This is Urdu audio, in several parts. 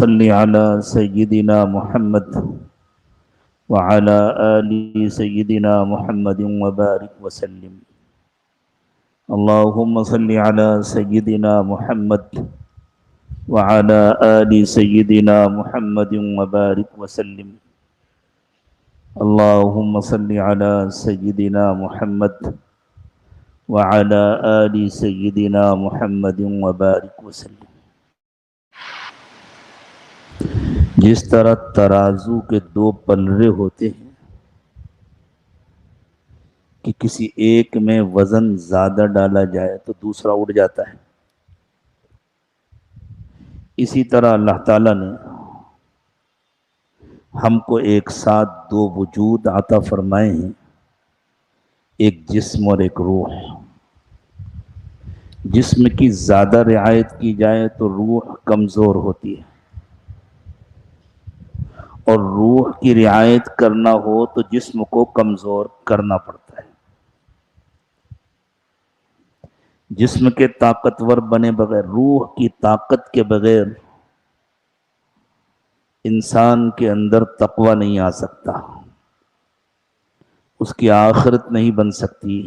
صل على سيدنا محمد وعلى آل سيدنا محمد وبارك وسلم. اللهم صل على سيدنا محمد وعلى آل سيدنا محمد وبارك وسلم. اللهم صل على سيدنا محمد وعلى آل سيدنا محمد وبارك وسلم. جس طرح ترازو کے دو پلڑے ہوتے ہیں کہ کسی ایک میں وزن زیادہ ڈالا جائے تو دوسرا اڑ جاتا ہے، اسی طرح اللہ تعالیٰ نے ہم کو ایک ساتھ دو وجود عطا فرمائے ہیں، ایک جسم اور ایک روح. جسم کی زیادہ رعایت کی جائے تو روح کمزور ہوتی ہے، اور روح کی رعایت کرنا ہو تو جسم کو کمزور کرنا پڑتا ہے. جسم کے طاقتور بنے بغیر، روح کی طاقت کے بغیر انسان کے اندر تقوی نہیں آ سکتا، اس کی آخرت نہیں بن سکتی،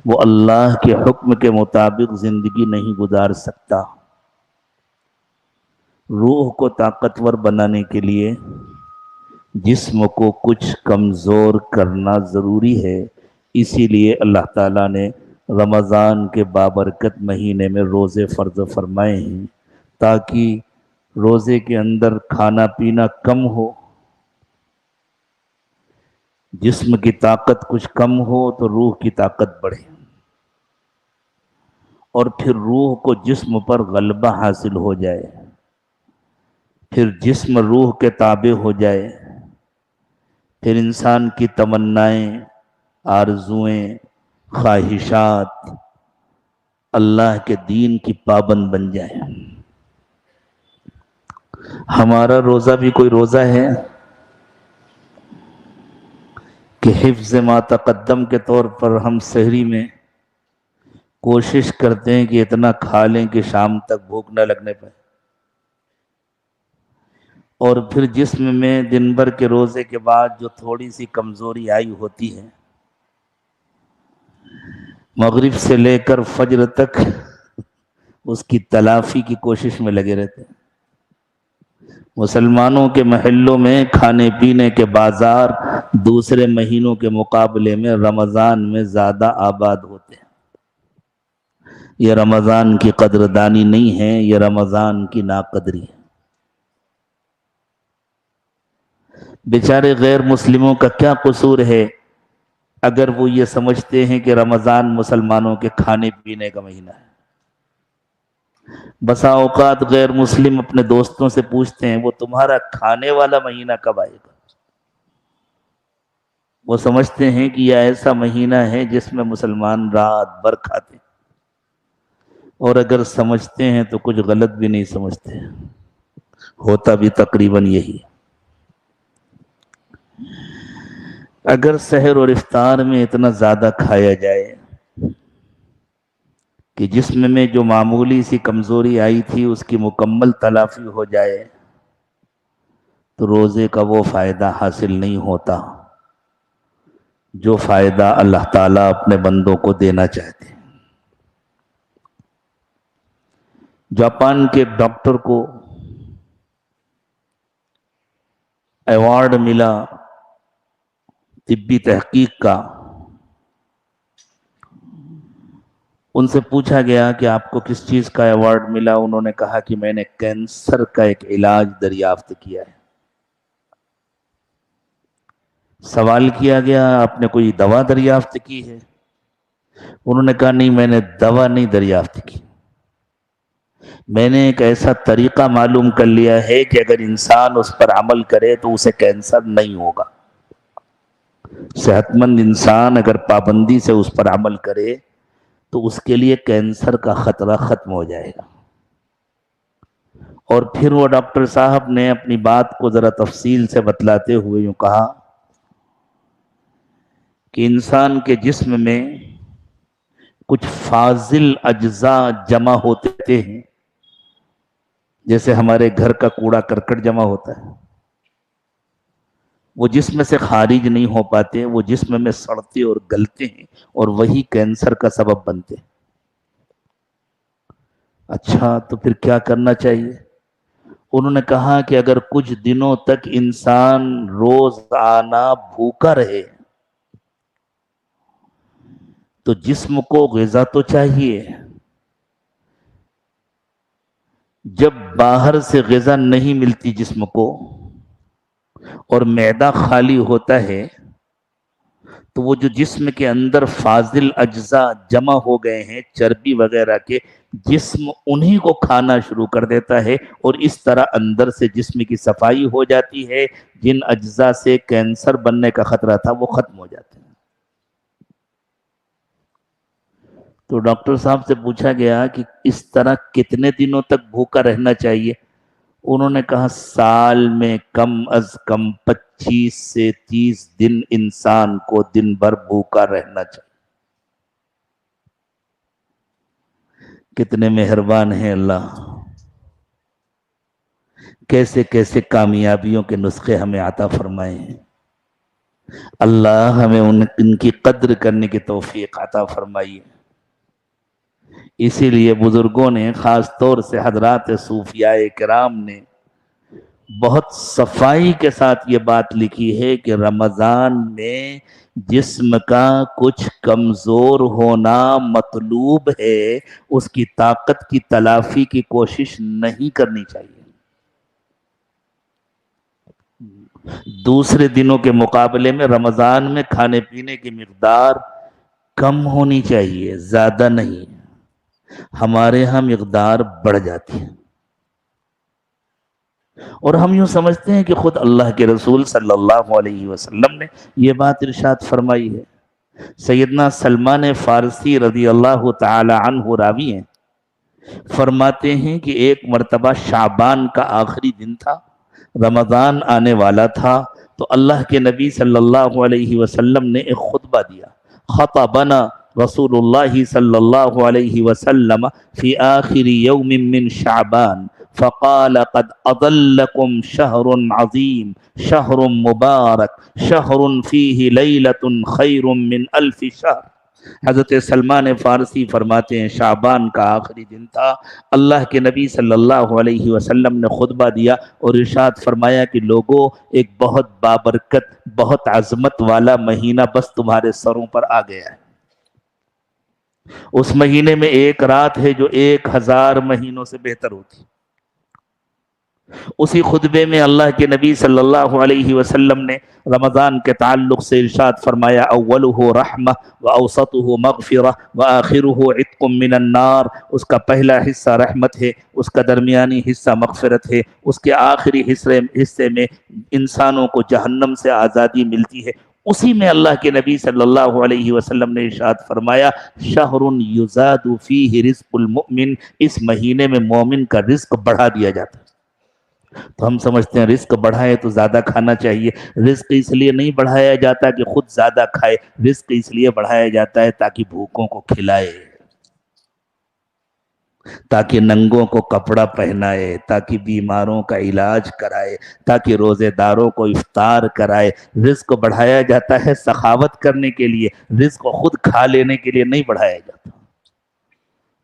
وہ اللہ کے حکم کے مطابق زندگی نہیں گزار سکتا. روح کو طاقتور بنانے کے لیے جسم کو کچھ کمزور کرنا ضروری ہے. اسی لیے اللہ تعالیٰ نے رمضان کے بابرکت مہینے میں روزے فرض فرمائے ہیں، تاکہ روزے کے اندر کھانا پینا کم ہو، جسم کی طاقت کچھ کم ہو تو روح کی طاقت بڑھے، اور پھر روح کو جسم پر غلبہ حاصل ہو جائے، پھر جسم روح کے تابع ہو جائے، پھر انسان کی تمنائیں، آرزوئیں، خواہشات اللہ کے دین کی پابند بن جائیں. ہمارا روزہ بھی کوئی روزہ ہے کہ حفظ ما تقدم کے طور پر ہم سحری میں کوشش کرتے ہیں کہ اتنا کھا لیں کہ شام تک بھوک نہ لگنے پائے، اور پھر جسم میں دن بھر کے روزے کے بعد جو تھوڑی سی کمزوری آئی ہوتی ہے، مغرب سے لے کر فجر تک اس کی تلافی کی کوشش میں لگے رہتے ہیں. مسلمانوں کے محلوں میں کھانے پینے کے بازار دوسرے مہینوں کے مقابلے میں رمضان میں زیادہ آباد ہوتے ہیں. یہ رمضان کی قدردانی نہیں ہے، یہ رمضان کی ناقدری ہے. بیچارے غیر مسلموں کا کیا قصور ہے اگر وہ یہ سمجھتے ہیں کہ رمضان مسلمانوں کے کھانے پینے کا مہینہ ہے. بسا اوقات غیر مسلم اپنے دوستوں سے پوچھتے ہیں وہ تمہارا کھانے والا مہینہ کب آئے گا. وہ سمجھتے ہیں کہ یہ ایسا مہینہ ہے جس میں مسلمان رات بھر کھاتے ہیں، اور اگر سمجھتے ہیں تو کچھ غلط بھی نہیں سمجھتے، ہوتا بھی تقریباً یہی. اگر سحر اور افطار میں اتنا زیادہ کھایا جائے کہ جسم میں جو معمولی سی کمزوری آئی تھی اس کی مکمل تلافی ہو جائے تو روزے کا وہ فائدہ حاصل نہیں ہوتا جو فائدہ اللہ تعالیٰ اپنے بندوں کو دینا چاہتے ہیں. جاپان کے ایک ڈاکٹر کو ایوارڈ ملا طبی تحقیق کا. ان سے پوچھا گیا کہ آپ کو کس چیز کا ایوارڈ ملا؟ انہوں نے کہا کہ میں نے کینسر کا ایک علاج دریافت کیا ہے. سوال کیا گیا آپ نے کوئی دوا دریافت کی ہے؟ انہوں نے کہا نہیں، میں نے دوا نہیں دریافت کی، میں نے ایک ایسا طریقہ معلوم کر لیا ہے کہ اگر انسان اس پر عمل کرے تو اسے کینسر نہیں ہوگا. صحت مند انسان اگر پابندی سے اس پر عمل کرے تو اس کے لیے کینسر کا خطرہ ختم ہو جائے گا. اور پھر وہ ڈاکٹر صاحب نے اپنی بات کو ذرا تفصیل سے بتلاتے ہوئے یوں کہا کہ انسان کے جسم میں کچھ فاضل اجزاء جمع ہوتے ہیں جیسے ہمارے گھر کا کوڑا کرکٹ جمع ہوتا ہے، وہ جسم سے خارج نہیں ہو پاتے، وہ جسم میں سڑتے اور گلتے ہیں اور وہی کینسر کا سبب بنتے ہیں۔ اچھا تو پھر کیا کرنا چاہیے؟ انہوں نے کہا کہ اگر کچھ دنوں تک انسان روزانہ بھوکا رہے تو جسم کو غذا تو چاہیے، جب باہر سے غذا نہیں ملتی جسم کو اور معدہ خالی ہوتا ہے تو وہ جو جسم کے اندر فاضل اجزاء جمع ہو گئے ہیں چربی وغیرہ کے، جسم انہی کو کھانا شروع کر دیتا ہے اور اس طرح اندر سے جسم کی صفائی ہو جاتی ہے، جن اجزاء سے کینسر بننے کا خطرہ تھا وہ ختم ہو جاتے ہیں۔ تو ڈاکٹر صاحب سے پوچھا گیا کہ اس طرح کتنے دنوں تک بھوکا رہنا چاہیے؟ انہوں نے کہا سال میں کم از کم 25 سے 30 دن انسان کو دن بھر بھوکا رہنا چاہیے۔ کتنے مہربان ہیں اللہ، کیسے کیسے کامیابیوں کے نسخے ہمیں عطا فرمائے ہیں۔ اللہ ہمیں ان کی قدر کرنے کی توفیق عطا فرمائیے۔ اسی لیے بزرگوں نے، خاص طور سے حضرات صوفیاء کرام نے بہت صفائی کے ساتھ یہ بات لکھی ہے کہ رمضان میں جسم کا کچھ کمزور ہونا مطلوب ہے، اس کی طاقت کی تلافی کی کوشش نہیں کرنی چاہیے۔ دوسرے دنوں کے مقابلے میں رمضان میں کھانے پینے کی مقدار کم ہونی چاہیے، زیادہ نہیں۔ ہمارے ہاں مقدار بڑھ جاتی ہے اور ہم یوں سمجھتے ہیں کہ خود اللہ کے رسول صلی اللہ علیہ وسلم نے یہ بات ارشاد فرمائی ہے۔ سیدنا سلمان فارسی رضی اللہ تعالی عنہ راوی ہیں، فرماتے ہیں کہ ایک مرتبہ شعبان کا آخری دن تھا، رمضان آنے والا تھا، تو اللہ کے نبی صلی اللہ علیہ وسلم نے ایک خطبہ دیا۔ خطبنا رسول اللہ صلی اللہ علیہ وسلم فی آخر یوم من شعبان فقال قد اضلکم شہر عظیم شہر مبارک شہر فیہ لیلۃ خیر من الف شہر۔ حضرت سلمان فارسی فرماتے ہیں شعبان کا آخری دن تھا، اللہ کے نبی صلی اللہ علیہ وسلم نے خطبہ دیا اور ارشاد فرمایا کہ لوگوں، ایک بہت بابرکت، بہت عظمت والا مہینہ بس تمہارے سروں پر آ گیا ہے۔ اس مہینے میں ایک رات ہے جو 1000 مہینوں سے بہتر ہوتی۔ اسی خطبے میں اللہ کے نبی صلی اللہ علیہ وسلم نے رمضان کے تعلق سے ارشاد فرمایا اولہ رحمہ واوسطہ مغفرہ وآخرہ عتق من النار، اس کا پہلا حصہ رحمت ہے، اس کا درمیانی حصہ مغفرت ہے، اس کے آخری حصے میں انسانوں کو جہنم سے آزادی ملتی ہے۔ اسی میں اللہ کے نبی صلی اللہ علیہ وسلم نے ارشاد فرمایا شہر یزاد فیہ رزق المؤمن، اس مہینے میں مومن کا رزق بڑھا دیا جاتا ہے۔ تو ہم سمجھتے ہیں رزق بڑھائے تو زیادہ کھانا چاہیے، رزق اس لیے نہیں بڑھایا جاتا کہ خود زیادہ کھائے، رزق اس لیے بڑھایا جاتا ہے تاکہ بھوکوں کو کھلائے، تاکہ ننگوں کو کپڑا پہنائے، تاکہ بیماروں کا علاج کرائے، تاکہ روزے داروں کو افطار کرائے۔ رزق بڑھایا جاتا ہے سخاوت کرنے کے لیے، رزق خود کھا لینے کے لیے نہیں بڑھایا جاتا۔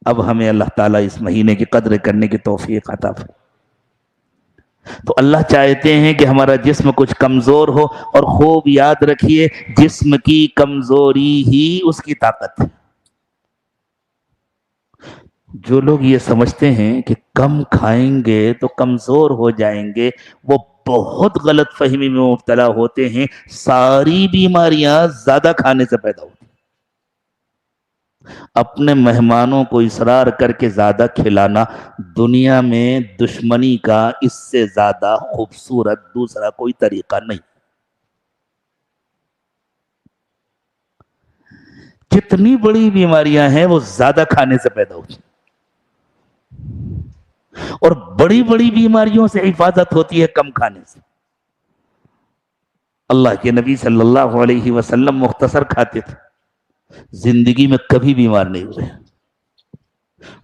اب ہمیں اللہ تعالیٰ اس مہینے کی قدر کرنے کی توفیق عطا فرمائے۔ تو اللہ چاہتے ہیں کہ ہمارا جسم کچھ کمزور ہو، اور خوب یاد رکھیے جسم کی کمزوری ہی اس کی طاقت ہے۔ جو لوگ یہ سمجھتے ہیں کہ کم کھائیں گے تو کمزور ہو جائیں گے، وہ بہت غلط فہمی میں مبتلا ہوتے ہیں۔ ساری بیماریاں زیادہ کھانے سے پیدا ہوتی ہیں۔ اپنے مہمانوں کو اصرار کر کے زیادہ کھلانا دنیا میں دشمنی کا اس سے زیادہ خوبصورت دوسرا کوئی طریقہ نہیں۔ جتنی بڑی بیماریاں ہیں وہ زیادہ کھانے سے پیدا ہوتی ہیں، اور بڑی بڑی بیماریوں سے حفاظت ہوتی ہے کم کھانے سے۔ اللہ کے نبی صلی اللہ علیہ وسلم مختصر کھاتے تھے، زندگی میں کبھی بیمار نہیں ہوئے۔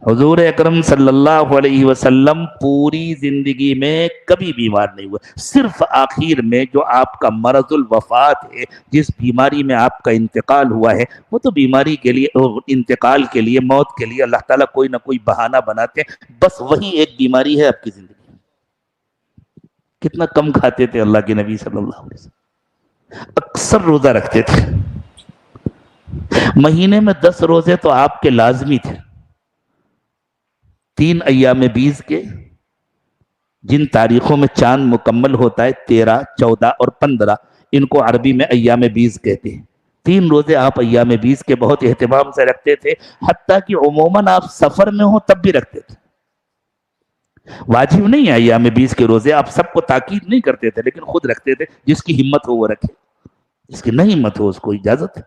حضور اکرم صلی اللہ علیہ وسلم پوری زندگی میں کبھی بیمار نہیں ہوئے، صرف آخر میں جو آپ کا مرض الوفات ہے، جس بیماری میں آپ کا انتقال ہوا ہے، وہ تو بیماری کے لیے، انتقال کے لیے، موت کے لیے اللہ تعالیٰ کوئی نہ کوئی بہانہ بناتے ہیں، بس وہی ایک بیماری ہے آپ کی زندگی میں۔ کتنا کم کھاتے تھے اللہ کے نبی صلی اللہ علیہ وسلم، اکثر روزہ رکھتے تھے، مہینے میں 10 روزے تو آپ کے لازمی تھے، 3 ایام بیز کے، جن تاریخوں میں چاند مکمل ہوتا ہے 13، 14 اور 15، ان کو عربی میں ایام بیز کہتے ہیں۔ 3 روزے آپ ایام بیز کے بہت اہتمام سے رکھتے تھے، حتیٰ کہ عموماً آپ سفر میں ہوں تب بھی رکھتے تھے۔ واجب نہیں ہے ایام بیز کے روزے، آپ سب کو تاکید نہیں کرتے تھے، لیکن خود رکھتے تھے، جس کی ہمت ہو وہ رکھے، جس کی نہیں ہمت ہو اس کو اجازت ہے۔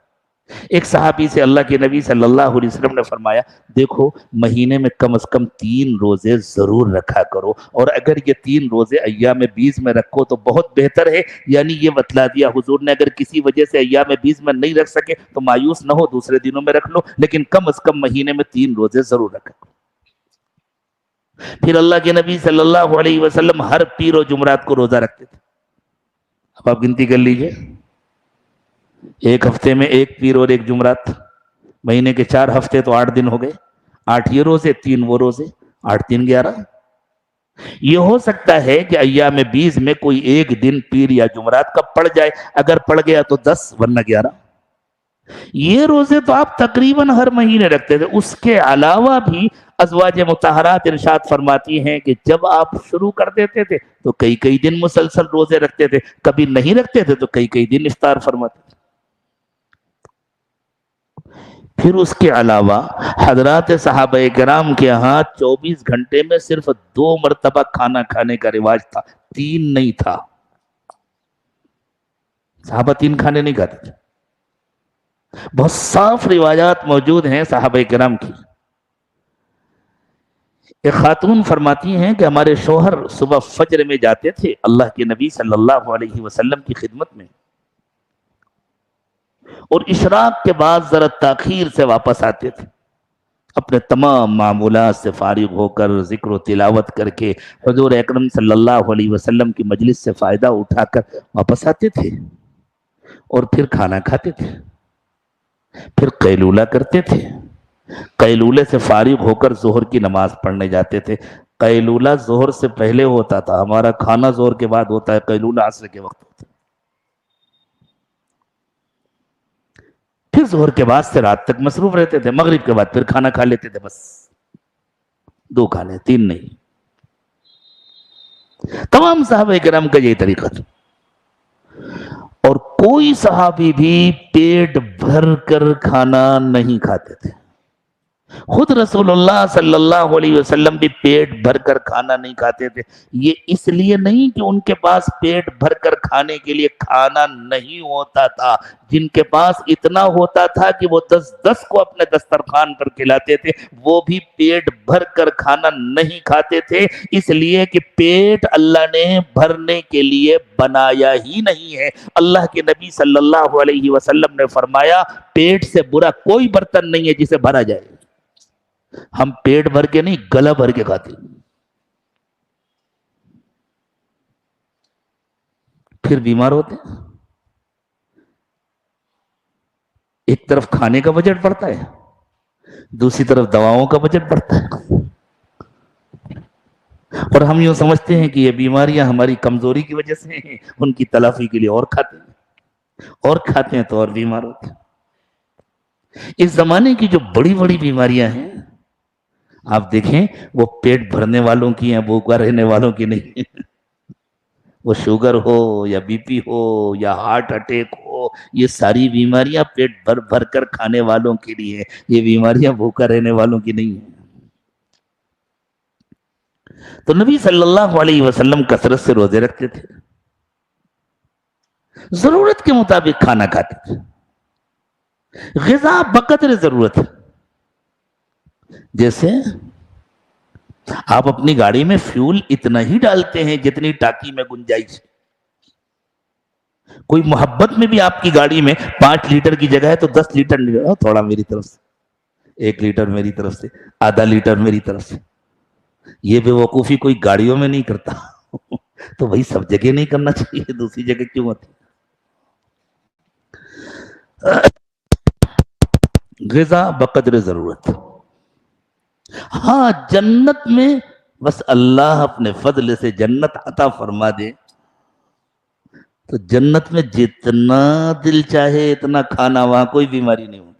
ایک صحابی سے اللہ کے نبی صلی اللہ علیہ وسلم نے فرمایا، دیکھو مہینے میں کم از کم 3 روزے ضرور رکھا کرو، اور اگر یہ 3 روزے ایام بیز میں رکھو تو بہت بہتر ہے۔ یعنی یہ بتلا دیا حضور نے، اگر کسی وجہ سے ایام بیز میں نہیں رکھ سکے تو مایوس نہ ہو، دوسرے دنوں میں رکھ لو، لیکن کم از کم مہینے میں 3 روزے ضرور رکھا کرو۔ پھر اللہ کے نبی صلی اللہ علیہ وسلم ہر پیر و جمعرات کو روزہ رکھتے تھے۔ اب آپ گنتی کر لیجئے، ایک ہفتے میں 1 پیر اور 1 جمعرات، مہینے کے 4 ہفتے تو 8 دن ہو گئے، 8 یہ روزے، 3 وہ روزے، 8 3 11۔ یہ ہو سکتا ہے کہ ایام بیز میں کوئی 1 دن پیر یا جمعرات کا پڑ جائے، اگر پڑ گیا تو 10 ورنہ 11۔ یہ روزے تو آپ تقریباً ہر مہینے رکھتے تھے۔ اس کے علاوہ بھی ازواج مطہرات ارشاد فرماتی ہیں کہ جب آپ شروع کر دیتے تھے تو کئی کئی دن مسلسل روزے رکھتے تھے، کبھی نہیں رکھتے تھے تو کئی کئی دن افطار فرماتے تھے۔ پھر اس کے علاوہ حضرات صحابہ کرام کے ہاں 24 گھنٹے میں صرف 2 مرتبہ کھانا کھانے کا رواج تھا، 3 نہیں تھا۔ صحابہ 3 کھانے نہیں کھاتے تھے۔ بہت صاف روایات موجود ہیں صحابہ کرام کی۔ ایک خاتون فرماتی ہیں کہ ہمارے شوہر صبح فجر میں جاتے تھے اللہ کے نبی صلی اللہ علیہ وسلم کی خدمت میں، اور اشراق کے بعد ذرا تاخیر سے واپس آتے تھے، اپنے تمام معمولات سے فارغ ہو کر ذکر و تلاوت کر کے حضور اکرم صلی اللہ علیہ وسلم کی مجلس سے فائدہ اٹھا کر واپس آتے تھے، اور پھر کھانا کھاتے تھے، پھر قیلولہ کرتے تھے، قیلولے سے فارغ ہو کر ظہر کی نماز پڑھنے جاتے تھے۔ قیلولہ ظہر سے پہلے ہوتا تھا، ہمارا کھانا ظہر کے بعد ہوتا ہے، قیلولہ عصر کے وقت ہوتا ہے۔ پھر ظہر کے بعد سے رات تک مصروف رہتے تھے، مغرب کے بعد پھر کھانا کھا لیتے تھے، بس 2 کھانے، 3 نہیں۔ تمام صحابہ کرام کا یہی طریقہ تھا، اور کوئی صحابی بھی پیٹ بھر کر کھانا نہیں کھاتے تھے۔ خود رسول اللہ صلی اللہ علیہ وسلم بھی پیٹ بھر کر کھانا نہیں کھاتے تھے۔ یہ اس لیے نہیں کہ ان کے پاس پیٹ بھر کر کھانے کے لیے کھانا نہیں ہوتا تھا، جن کے پاس اتنا ہوتا تھا کہ وہ 10 کو اپنے دسترخوان پر کھلاتے تھے، وہ بھی پیٹ بھر کر کھانا نہیں کھاتے تھے، اس لیے کہ پیٹ اللہ نے بھرنے کے لیے بنایا ہی نہیں ہے۔ اللہ کے نبی صلی اللہ علیہ وسلم نے فرمایا، پیٹ سے برا کوئی برتن نہیں ہے جسے بھرا جائے۔ ہم پیٹ بھر کے نہیں، گلا بھر کے کھاتے، پھر بیمار ہوتے ہیں۔ ایک طرف کھانے کا بجٹ بڑھتا ہے، دوسری طرف دواؤں کا بجٹ بڑھتا ہے، اور ہم یوں سمجھتے ہیں کہ یہ بیماریاں ہماری کمزوری کی وجہ سے ہیں، ان کی تلافی کے لیے اور کھاتے ہیں تو اور بیمار ہوتے ہیں۔ اس زمانے کی جو بڑی بڑی بیماریاں ہیں، آپ دیکھیں وہ پیٹ بھرنے والوں کی ہیں، بھوکا رہنے والوں کی نہیں۔ وہ شوگر ہو یا بی پی ہو یا ہارٹ اٹیک ہو، یہ ساری بیماریاں پیٹ بھر بھر کر کھانے والوں کے لیے ہیں، یہ بیماریاں بھوکا رہنے والوں کی نہیں ہیں۔ تو نبی صلی اللہ علیہ وسلم کثرت سے روزے رکھتے تھے، ضرورت کے مطابق کھانا کھاتے تھے، غذا بقدر ضرورت، جیسے آپ اپنی گاڑی میں فیول اتنا ہی ڈالتے ہیں جتنی ٹانکی میں گنجائش ہے۔ کوئی محبت میں بھی آپ کی گاڑی میں 5 لیٹر کی جگہ ہے تو 10 لیٹر تھوڑا میری طرف سے، 1 لیٹر میری طرف سے، آدھا لیٹر میری طرف سے. یہ بے وقوفی کوئی گاڑیوں میں نہیں کرتا تو بھائی سب جگہ نہیں کرنا چاہیے، دوسری جگہ کیوں ہوتی؟ غذا بقدر ضرورت. ہاں جنت میں بس اللہ اپنے فضل سے جنت عطا فرما دے تو جنت میں جتنا دل چاہے اتنا کھانا، وہاں کوئی بیماری نہیں ہوگی.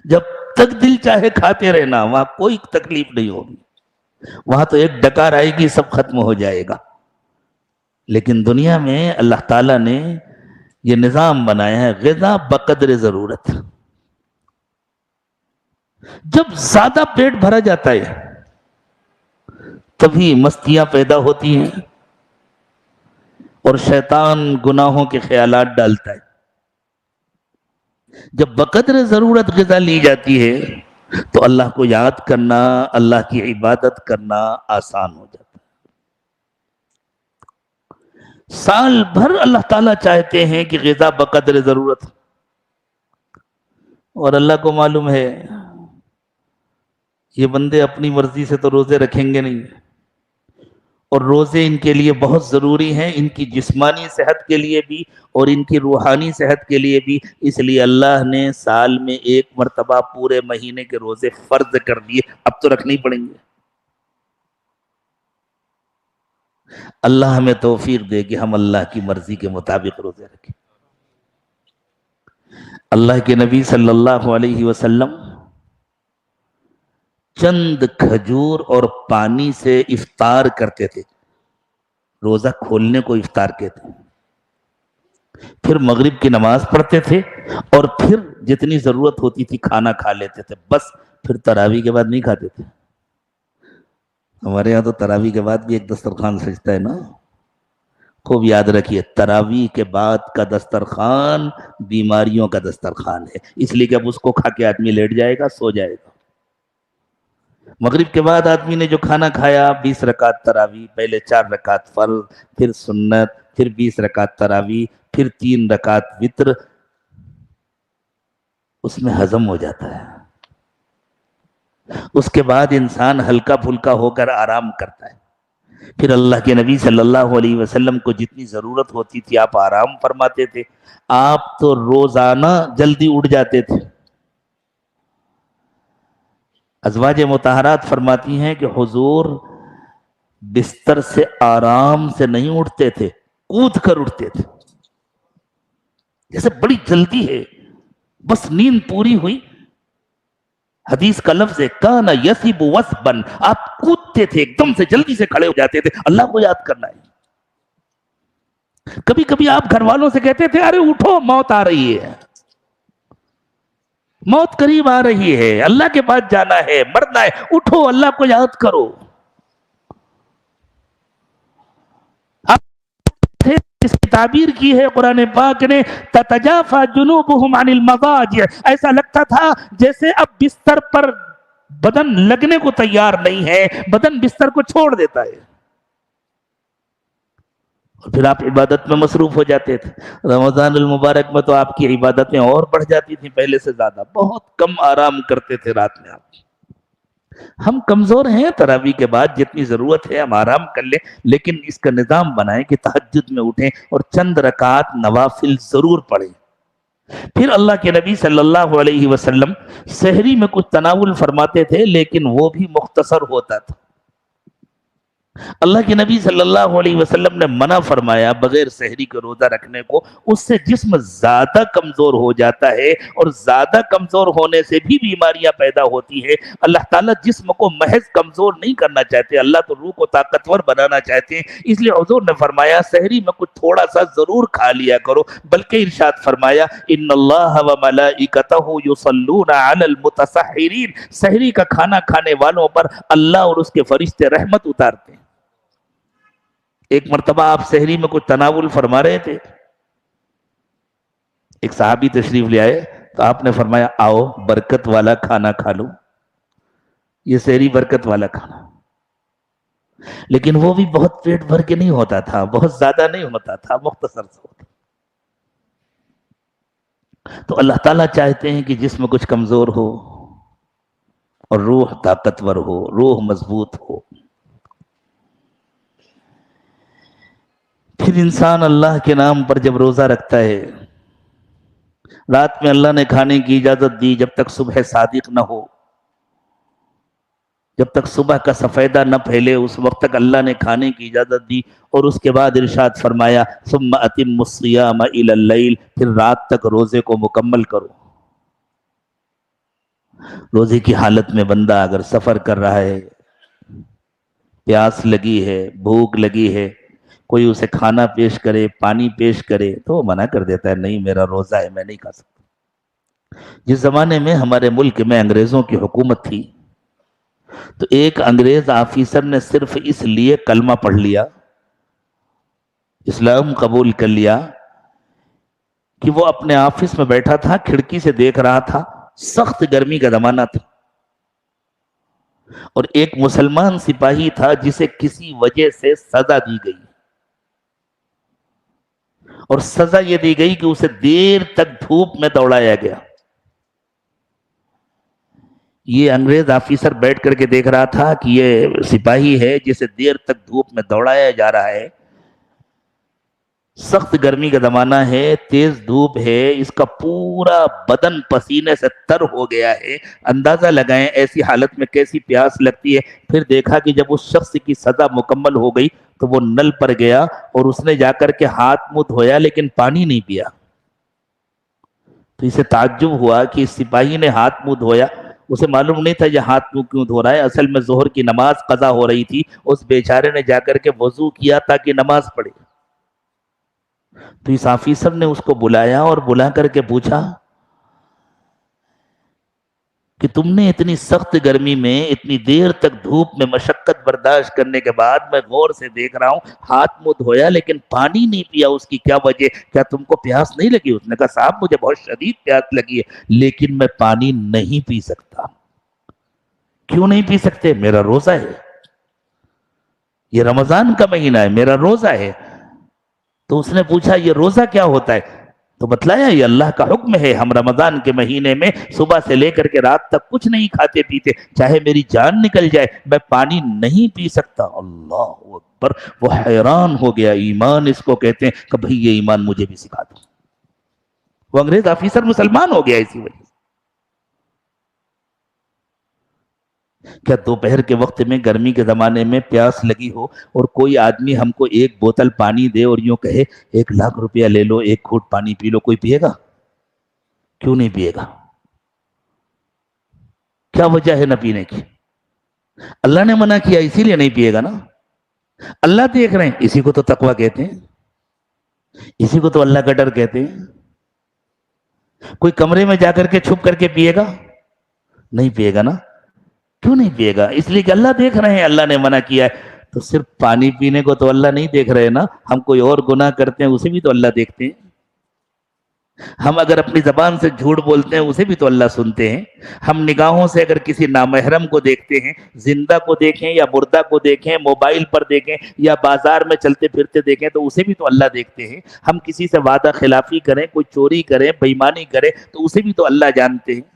جب تک دل چاہے کھاتے رہنا، وہاں کوئی تکلیف نہیں ہوگی. وہاں تو ایک ڈکار آئے گی سب ختم ہو جائے گا. لیکن دنیا میں اللہ تعالیٰ نے یہ نظام بنایا ہے غذا بقدر ضرورت. جب زیادہ پیٹ بھرا جاتا ہے تبھی مستیاں پیدا ہوتی ہیں اور شیطان گناہوں کے خیالات ڈالتا ہے. جب بقدر ضرورت غذا لی جاتی ہے تو اللہ کو یاد کرنا، اللہ کی عبادت کرنا آسان ہو جاتا ہے. سال بھر اللہ تعالیٰ چاہتے ہیں کہ غذا بقدر ضرورت، اور اللہ کو معلوم ہے یہ بندے اپنی مرضی سے تو روزے رکھیں گے نہیں، اور روزے ان کے لیے بہت ضروری ہیں، ان کی جسمانی صحت کے لیے بھی اور ان کی روحانی صحت کے لیے بھی. اس لیے اللہ نے سال میں 1 مرتبہ پورے مہینے کے روزے فرض کر دیے، اب تو رکھنے ہی پڑیں گے. اللہ ہمیں توفیق دے کہ ہم اللہ کی مرضی کے مطابق روزے رکھیں. اللہ کے نبی صلی اللہ علیہ وسلم چند کھجور اور پانی سے افطار کرتے تھے. روزہ کھولنے کو افطار کہتے ہیں. پھر مغرب کی نماز پڑھتے تھے اور پھر جتنی ضرورت ہوتی تھی کھانا کھا لیتے تھے، بس پھر تراویح کے بعد نہیں کھاتے تھے. ہمارے یہاں تو تراویح کے بعد بھی ایک دسترخوان سجتا ہے نا. خوب یاد رکھیے، تراویح کے بعد کا دسترخوان بیماریوں کا دسترخوان ہے، اس لیے کہ اب اس کو کھا کے آدمی لیٹ جائے گا، سو جائے گا. مغرب کے بعد آدمی نے جو کھانا کھایا 20 رکعت تراویح، پہلے 4 رکعت فرض، پھر سنت، پھر 20 رکعت تراویح، پھر 3 رکعت وتر، اس میں ہضم ہو جاتا ہے. اس کے بعد انسان ہلکا پھلکا ہو کر آرام کرتا ہے. پھر اللہ کے نبی صلی اللہ علیہ وسلم کو جتنی ضرورت ہوتی تھی آپ آرام فرماتے تھے. آپ تو روزانہ جلدی اٹھ جاتے تھے. ازواج مطہرات فرماتی ہیں کہ حضور بستر سے آرام سے نہیں اٹھتے تھے، کود کر اٹھتے تھے. جیسے بڑی جلدی ہے، بس نیند پوری ہوئی. حدیث کا لفظ ہے کان یسب وثبن، آپ کودتے تھے، ایک دم سے جلدی سے کھڑے ہو جاتے تھے. اللہ کو یاد کرنا ہے. کبھی کبھی آپ گھر والوں سے کہتے تھے ارے اٹھو موت آ رہی ہے، موت قریب آ رہی ہے، اللہ کے پاس جانا ہے، مرنا ہے، اٹھو اللہ کو یاد کرو. اس کی تعبیر کی ہے قرآن پاک نے تتجافى جنوبهم عن المضاجع، ایسا لگتا تھا جیسے اب بستر پر بدن لگنے کو تیار نہیں ہے، بدن بستر کو چھوڑ دیتا ہے. اور پھر آپ عبادت میں مصروف ہو جاتے تھے. رمضان المبارک میں تو آپ کی عبادتیں اور بڑھ جاتی تھیں پہلے سے زیادہ. بہت کم آرام کرتے تھے رات میں آپ. ہم کمزور ہیں، تراویح کے بعد جتنی ضرورت ہے ہم آرام کر لیں، لیکن اس کا نظام بنائیں کہ تہجد میں اٹھیں اور چند رکعات نوافل ضرور پڑھیں. پھر اللہ کے نبی صلی اللہ علیہ وسلم سحری میں کچھ تناول فرماتے تھے، لیکن وہ بھی مختصر ہوتا تھا. اللہ کے نبی صلی اللہ علیہ وسلم نے منع فرمایا بغیر سحری کے روزہ رکھنے کو. اس سے جسم زیادہ کمزور ہو جاتا ہے اور زیادہ کمزور ہونے سے بھی بیماریاں پیدا ہوتی ہے. اللہ تعالیٰ جسم کو محض کمزور نہیں کرنا چاہتے، اللہ تو روح کو طاقتور بنانا چاہتے ہیں. اس لیے حضور نے فرمایا سحری میں کچھ تھوڑا سا ضرور کھا لیا کرو، بلکہ ارشاد فرمایا ان اللہ وملائکتہ یصلون علی المتسحرین، سحری کا کھانا کھانے والوں پر اللہ اور اس کے فرشتے رحمت اتارتے ہیں. ایک مرتبہ آپ سحری میں کچھ تناول فرما رہے تھے، ایک صحابی تشریف لے آئے تو آپ نے فرمایا آؤ برکت والا کھانا کھا لو. یہ سحری برکت والا کھانا، لیکن وہ بھی بہت پیٹ بھر کے نہیں ہوتا تھا، بہت زیادہ نہیں ہوتا تھا، مختصر سے ہوتا. تو اللہ تعالیٰ چاہتے ہیں کہ جسم کچھ کمزور ہو اور روح طاقتور ہو، روح مضبوط ہو۔ پھر انسان اللہ کے نام پر جب روزہ رکھتا ہے، رات میں اللہ نے کھانے کی اجازت دی جب تک صبح صادق نہ ہو، جب تک صبح کا سفیدہ نہ پھیلے، اس وقت تک اللہ نے کھانے کی اجازت دی، اور اس کے بعد ارشاد فرمایا ثم اتم الصیام الی اللیل، پھر رات تک روزے کو مکمل کرو۔ روزے کی حالت میں بندہ اگر سفر کر رہا ہے، پیاس لگی ہے، بھوک لگی ہے، کوئی اسے کھانا پیش کرے، پانی پیش کرے تو وہ منع کر دیتا ہے، نہیں میرا روزہ ہے، میں نہیں کھا سکتا۔ جس زمانے میں ہمارے ملک میں انگریزوں کی حکومت تھی تو ایک انگریز آفیسر نے صرف اس لیے کلمہ پڑھ لیا، اسلام قبول کر لیا، کہ وہ اپنے آفس میں بیٹھا تھا، کھڑکی سے دیکھ رہا تھا، سخت گرمی کا زمانہ تھا، اور ایک مسلمان سپاہی تھا جسے کسی وجہ سے سزا دی گئی، اور سزا یہ دی گئی کہ اسے دیر تک دھوپ میں دوڑایا گیا۔ یہ انگریز آفیسر بیٹھ کر کے دیکھ رہا تھا کہ یہ سپاہی ہے جسے دیر تک دھوپ میں دوڑایا جا رہا ہے، سخت گرمی کا زمانہ ہے، تیز دھوپ ہے، اس کا پورا بدن پسینے سے تر ہو گیا ہے، اندازہ لگائیں ایسی حالت میں کیسی پیاس لگتی ہے۔ پھر دیکھا کہ جب اس شخص کی سزا مکمل ہو گئی تو وہ نل پر گیا اور اس نے جا کر کے ہاتھ منہ دھویا لیکن پانی نہیں پیا۔ تو اسے تعجب ہوا کہ اس سپاہی نے ہاتھ منہ دھویا، اسے معلوم نہیں تھا یہ ہاتھ منہ کیوں دھو رہا ہے، اصل میں ظہر کی نماز قضا ہو رہی تھی، اس بیچارے نے جا کر کے وضو کیا تاکہ نماز پڑھے۔ تو اس آفیسر نے اس کو بلایا اور بلا کر کے پوچھا کہ تم نے اتنی سخت گرمی میں اتنی دیر تک دھوپ میں مشقت برداشت کرنے کے بعد میں غور سے دیکھ رہا ہوں ہاتھ منہ دھویا لیکن پانی نہیں پیا، اس کی کیا وجہ؟ کیا تم کو پیاس نہیں لگی؟ اس نے کہا صاحب مجھے بہت شدید پیاس لگی ہے لیکن میں پانی نہیں پی سکتا۔ کیوں نہیں پی سکتے؟ میرا روزہ ہے، یہ رمضان کا مہینہ ہے، میرا روزہ ہے۔ تو اس نے پوچھا یہ روزہ کیا ہوتا ہے؟ تو بتلایا یہ اللہ کا حکم ہے، ہم رمضان کے مہینے میں صبح سے لے کر کے رات تک کچھ نہیں کھاتے پیتے، چاہے میری جان نکل جائے میں پانی نہیں پی سکتا۔ اللہ اکبر! وہ حیران ہو گیا، ایمان اس کو کہتے ہیں کہ بھئی یہ ایمان مجھے بھی سکھا دو۔ وہ انگریز آفیسر مسلمان ہو گیا اسی وجہ سے۔ کیا دوپہر کے وقت میں گرمی کے زمانے میں پیاس لگی ہو اور کوئی آدمی ہم کو ایک بوتل پانی دے اور یوں کہے 1,00,000 روپیہ لے لو، ایک گھونٹ پانی پی لو، کوئی پیے گا؟ کیوں نہیں پیے گا؟ کیا وجہ ہے نہ پینے کی؟ اللہ نے منع کیا اسی لیے نہیں پیے گا نا۔ اللہ دیکھ رہے ہیں، اسی کو تو تقویٰ کہتے ہیں، اسی کو تو اللہ کا ڈر کہتے ہیں۔ کوئی کمرے میں جا کر کے چھپ کر کے پیے گا؟ نہیں پیے گا نا۔ کیوں نہیں پیے گا؟ اس لیے کہ اللہ دیکھ رہے ہیں، اللہ نے منع کیا ہے۔ تو صرف پانی پینے کو تو اللہ نہیں دیکھ رہے نا، ہم کوئی اور گناہ کرتے ہیں اسے بھی تو اللہ دیکھتے ہیں، ہم اگر اپنی زبان سے جھوٹ بولتے ہیں اسے بھی تو اللہ سنتے ہیں، ہم نگاہوں سے اگر کسی نامحرم کو دیکھتے ہیں، زندہ کو دیکھیں یا مردہ کو دیکھیں، موبائل پر دیکھیں یا بازار میں چلتے پھرتے دیکھیں تو اسے بھی تو اللہ دیکھتے ہیں، ہم کسی سے وعدہ خلافی کریں، کوئی چوری کریں، بے ایمانی کریں تو اسے بھی تو اللہ جانتے ہیں۔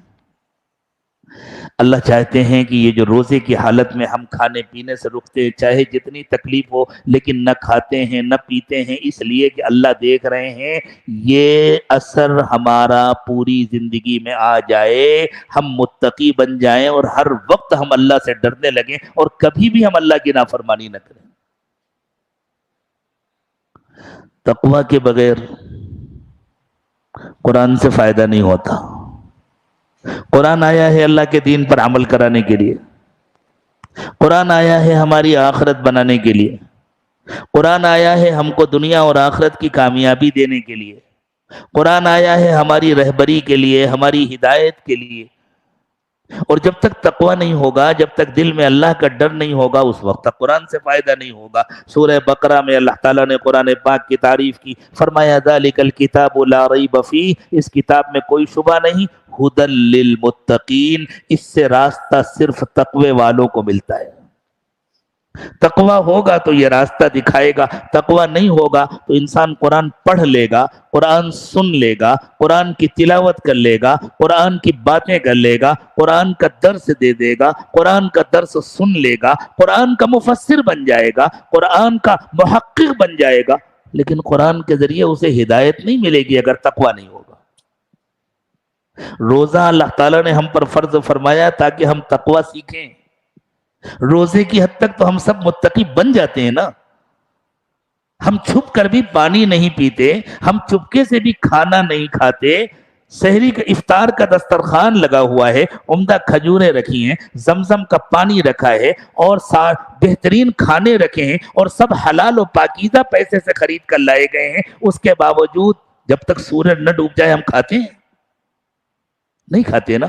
اللہ چاہتے ہیں کہ یہ جو روزے کی حالت میں ہم کھانے پینے سے رکتے ہیں، چاہے جتنی تکلیف ہو لیکن نہ کھاتے ہیں نہ پیتے ہیں، اس لیے کہ اللہ دیکھ رہے ہیں، یہ اثر ہمارا پوری زندگی میں آ جائے، ہم متقی بن جائیں اور ہر وقت ہم اللہ سے ڈرنے لگیں اور کبھی بھی ہم اللہ کی نافرمانی نہ کریں۔ تقوی کے بغیر قرآن سے فائدہ نہیں ہوتا۔ قرآن آیا ہے اللہ کے دین پر عمل کرانے کے لیے، قرآن آیا ہے ہماری آخرت بنانے کے لیے، قرآن آیا ہے ہم کو دنیا اور آخرت کی کامیابی دینے کے لیے، قرآن آیا ہے ہماری رہبری کے لیے، ہماری ہدایت کے لیے۔ اور جب تک تقوی نہیں ہوگا، جب تک دل میں اللہ کا ڈر نہیں ہوگا، اس وقت تک قرآن سے فائدہ نہیں ہوگا۔ سورہ بقرہ میں اللہ تعالیٰ نے قرآن پاک کی تعریف کی، فرمایا ذالک الکتاب لا ریب فیہ، اس کتاب میں کوئی شبہ نہیں، ھدی للمتقین، اس سے راستہ صرف تقوی والوں کو ملتا ہے۔ تقوی ہوگا تو یہ راستہ دکھائے گا، تقوی نہیں ہوگا تو انسان قرآن پڑھ لے گا، قرآن سن لے گا، قرآن کی تلاوت کر لے گا، قرآن کی باتیں کر لے گا، قرآن کا درس دے دے گا، قرآن کا درس سن لے گا، قرآن کا مفسر بن جائے گا، قرآن کا محقق بن جائے گا، لیکن قرآن کے ذریعے اسے ہدایت نہیں ملے گی اگر تقوی نہیں ہوگا۔ روزہ اللہ تعالیٰ نے ہم پر فرض فرمایا تاکہ ہم تقوی سیکھیں۔ روزے کی حد تک تو ہم سب متقی بن جاتے ہیں نا، ہم چھپ کر بھی پانی نہیں پیتے، ہم چپکے سے بھی کھانا نہیں کھاتے، سحری کا افطار کا دسترخوان لگا ہوا ہے، عمدہ کھجوریں رکھی ہیں، زمزم کا پانی رکھا ہے، اور بہترین کھانے رکھے ہیں، اور سب حلال و پاکیزہ پیسے سے خرید کر لائے گئے ہیں، اس کے باوجود جب تک سورج نہ ڈوب جائے ہم کھاتے ہیں؟ نہیں کھاتے نا۔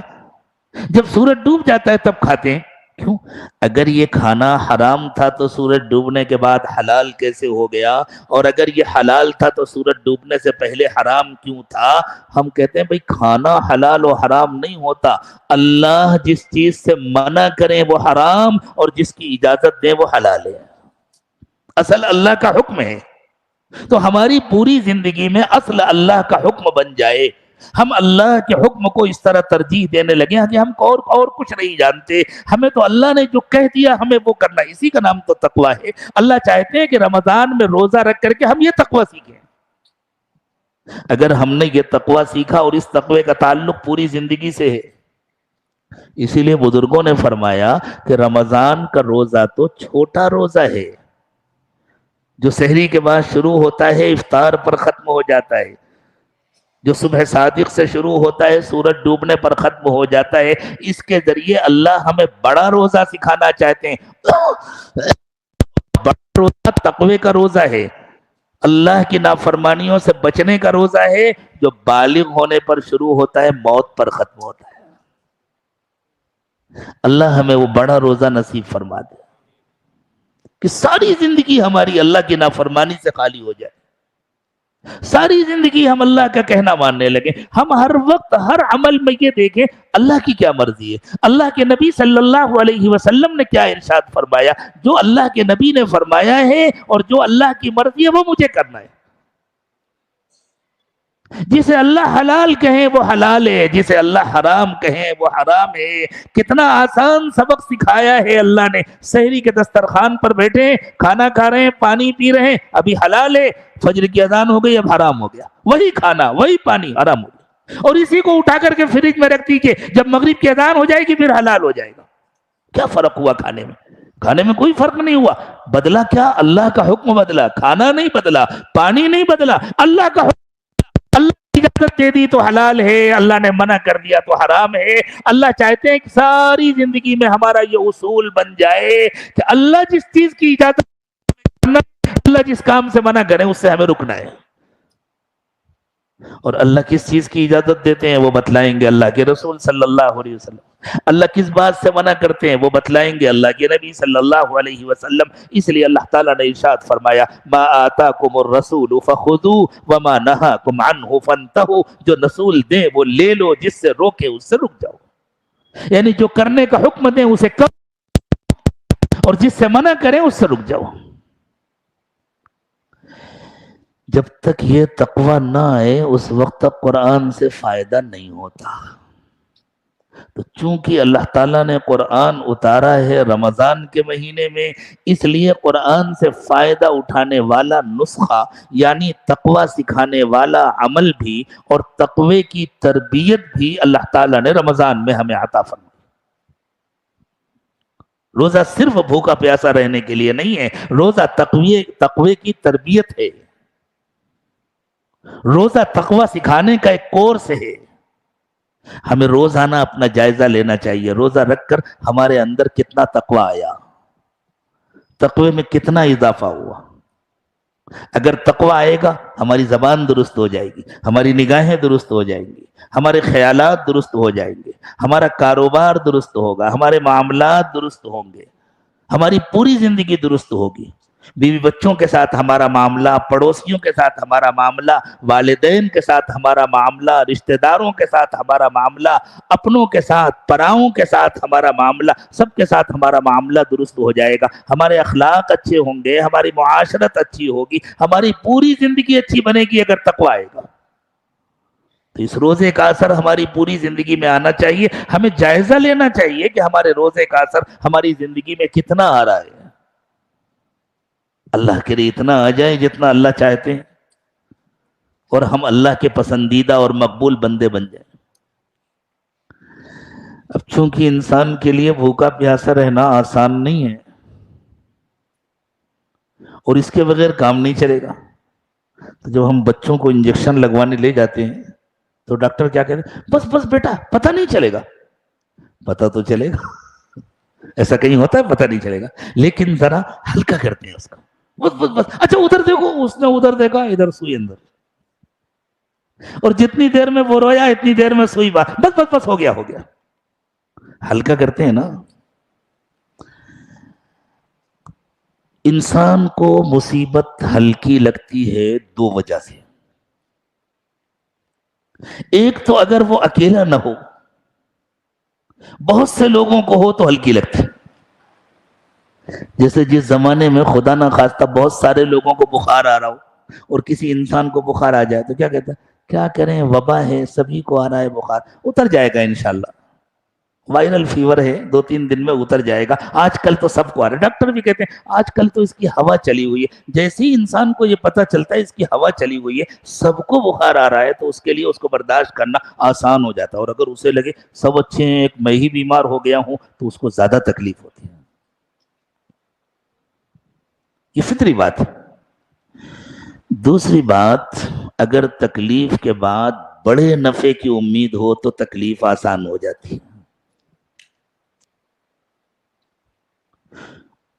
جب سورج ڈوب جاتا ہے تب کھاتے ہیں۔ کیوں؟ اگر یہ کھانا حرام تھا تو سورج ڈوبنے کے بعد حلال کیسے ہو گیا؟ اور اگر یہ حلال تھا تو سورج ڈوبنے سے پہلے حرام کیوں تھا؟ ہم کہتے ہیں بھئی کھانا حلال و حرام نہیں ہوتا، اللہ جس چیز سے منع کریں وہ حرام، اور جس کی اجازت دیں وہ حلال ہے۔ اصل اللہ کا حکم ہے، تو ہماری پوری زندگی میں اصل اللہ کا حکم بن جائے، ہم اللہ کے حکم کو اس طرح ترجیح دینے لگے کہ ہم اور کچھ نہیں جانتے، ہمیں تو اللہ نے جو کہہ دیا ہمیں وہ کرنا، اسی کا نام تو تقوی ہے۔ اللہ چاہتے ہیں کہ رمضان میں روزہ رکھ کر کے ہم یہ تقوی سیکھیں۔ اگر ہم نے یہ تقوی سیکھا اور اس تقوی کا تعلق پوری زندگی سے ہے، اسی لیے بزرگوں نے فرمایا کہ رمضان کا روزہ تو چھوٹا روزہ ہے، جو سحری کے بعد شروع ہوتا ہے افطار پر ختم ہو جاتا ہے، جو صبح صادق سے شروع ہوتا ہے سورج ڈوبنے پر ختم ہو جاتا ہے، اس کے ذریعے اللہ ہمیں بڑا روزہ سکھانا چاہتے ہیں۔ بڑا روزہ تقوی کا روزہ ہے، اللہ کی نافرمانیوں سے بچنے کا روزہ ہے، جو بالغ ہونے پر شروع ہوتا ہے موت پر ختم ہوتا ہے۔ اللہ ہمیں وہ بڑا روزہ نصیب فرما دے کہ ساری زندگی ہماری اللہ کی نافرمانی سے خالی ہو جائے، ساری زندگی ہم اللہ کا کہنا ماننے لگے، ہم ہر وقت ہر عمل میں یہ دیکھیں اللہ کی کیا مرضی ہے، اللہ کے نبی صلی اللہ علیہ وسلم نے کیا ارشاد فرمایا، جو اللہ کے نبی نے فرمایا ہے اور جو اللہ کی مرضی ہے وہ مجھے کرنا ہے۔ جسے اللہ حلال کہیں وہ حلال ہے، جسے اللہ حرام کہیں وہ حرام ہے۔ کتنا آسان سبق سکھایا ہے اللہ نے۔ سحری کے دسترخوان پر بیٹھے ہیں، کھانا کھا رہے ہیں، پانی پی رہے ہیں، ابھی حلال ہے، فجر کی اذان ہو گئی اب حرام ہو گیا، وہی کھانا وہی پانی حرام ہو گیا، اور اسی کو اٹھا کر کے فریج میں رکھ دیجیے، جب مغرب کی اذان ہو جائے گی پھر حلال ہو جائے گا۔ کیا فرق ہوا کھانے میں؟ کھانے میں کوئی فرق نہیں ہوا، بدلا کیا؟ اللہ کا حکم بدلا، کھانا نہیں بدلا، پانی نہیں بدلا، اللہ کا حکم۔ اللہ نے اجازت دے دی تو حلال ہے، اللہ نے منع کر دیا تو حرام ہے۔ اللہ چاہتے ہیں کہ ساری زندگی میں ہمارا یہ اصول بن جائے کہ اللہ جس چیز کی اجازت کرنا، اللہ جس کام سے منع کریں اس سے ہمیں رکنا ہے، اور اللہ کس چیز کی اجازت دیتے ہیں وہ بتلائیں گے اللہ کے رسول صلی اللہ علیہ وسلم، اللہ کس بات سے منع کرتے ہیں وہ بتلائیں گے اللہ کے نبی صلی اللہ علیہ وسلم۔ اس لیے اللہ تعالیٰ نے ارشاد فرمایا ما آتاکم الرسول فخذوہ وما نہاکم عنہ فانتہوا، جو رسول دیں وہ لے لو، جس سے روکے اس سے رک جاؤ، یعنی جو کرنے کا حکم دیں اسے کرو، اور جس سے منع کریں اس سے رک جاؤ۔ جب تک یہ تقوی نہ آئے اس وقت تک قرآن سے فائدہ نہیں ہوتا۔ تو چونکہ اللہ تعالیٰ نے قرآن اتارا ہے رمضان کے مہینے میں، اس لیے قرآن سے فائدہ اٹھانے والا نسخہ یعنی تقوی سکھانے والا عمل بھی اور تقوی کی تربیت بھی اللہ تعالیٰ نے رمضان میں ہمیں عطا فرمائی۔ روزہ صرف بھوکا پیاسا رہنے کے لیے نہیں ہے، روزہ تقوی کی تربیت ہے، روزہ تقوی سکھانے کا ایک کورس ہے۔ ہمیں روزانہ اپنا جائزہ لینا چاہیے، روزہ رکھ کر ہمارے اندر کتنا تقوی آیا، تقوی میں کتنا اضافہ ہوا۔ اگر تقوی آئے گا ہماری زبان درست ہو جائے گی، ہماری نگاہیں درست ہو جائیں گی، ہمارے خیالات درست ہو جائیں گے، ہمارا کاروبار درست ہوگا، ہمارے معاملات درست ہوں گے، ہماری پوری زندگی درست ہوگی۔ بیوی بچوں کے ساتھ ہمارا معاملہ، پڑوسیوں کے ساتھ ہمارا معاملہ، والدین کے ساتھ ہمارا معاملہ، رشتہ داروں کے ساتھ ہمارا معاملہ، اپنوں کے ساتھ، پراؤں کے ساتھ ہمارا معاملہ، سب کے ساتھ ہمارا معاملہ درست ہو جائے گا، ہمارے اخلاق اچھے ہوں گے، ہماری معاشرت اچھی ہوگی، ہماری پوری زندگی اچھی بنے گی اگر تقویٰ آئے گا۔ تو اس روزے کا اثر ہماری پوری زندگی میں آنا چاہیے، ہمیں جائزہ لینا چاہیے کہ ہمارے روزے کا اثر ہماری زندگی میں کتنا آ رہا ہے۔ اللہ کے لیے اتنا آ جائے جتنا اللہ چاہتے ہیں، اور ہم اللہ کے پسندیدہ اور مقبول بندے بن جائیں۔ اب چونکہ انسان کے لیے بھوکا پیاسا رہنا آسان نہیں ہے، اور اس کے بغیر کام نہیں چلے گا۔ تو جب ہم بچوں کو انجیکشن لگوانے لے جاتے ہیں تو ڈاکٹر کیا کہتے ہیں؟ بس بس بیٹا، پتہ نہیں چلے گا۔ پتہ تو چلے گا، ایسا کہیں ہوتا ہے پتہ نہیں چلے گا، لیکن ذرا ہلکا کرتے ہیں اس کا، بس بس بس، اچھا ادھر دیکھو، اس نے ادھر دیکھا، ادھر سوئی اندر، اور جتنی دیر میں وہ رویا اتنی دیر میں سوئی بات، بس بس بس، ہو گیا ہو گیا، ہلکا کرتے ہیں نا۔ انسان کو مصیبت ہلکی لگتی ہے دو وجہ سے۔ ایک تو اگر وہ اکیلا نہ ہو، بہت سے لوگوں کو ہو تو ہلکی لگتی ہے۔ جیسے جس زمانے میں خدا نہ خواستہ بہت سارے لوگوں کو بخار آ رہا ہو، اور کسی انسان کو بخار آ جائے تو کیا کہتا ہے؟ کیا کریں، وبا ہے، سبھی کو آ رہا ہے بخار، اتر جائے گا انشاءاللہ، وائرل فیور ہے، 2-3 دن میں اتر جائے گا، آج کل تو سب کو آ رہا ہے۔ ڈاکٹر بھی کہتے ہیں آج کل تو اس کی ہوا چلی ہوئی ہے۔ جیسے ہی انسان کو یہ پتہ چلتا ہے اس کی ہوا چلی ہوئی ہے، سب کو بخار آ رہا ہے، تو اس کے لیے اس کو برداشت کرنا آسان ہو جاتا ہے، اور اگر اسے لگے سب اچھے ہیں، ایک میں ہی بیمار ہو گیا ہوں، تو اس کو زیادہ تکلیف ہوتی ہے۔ یہ فطری بات ہے۔ دوسری بات، اگر تکلیف کے بعد بڑے نفع کی امید ہو تو تکلیف آسان ہو جاتی ہے۔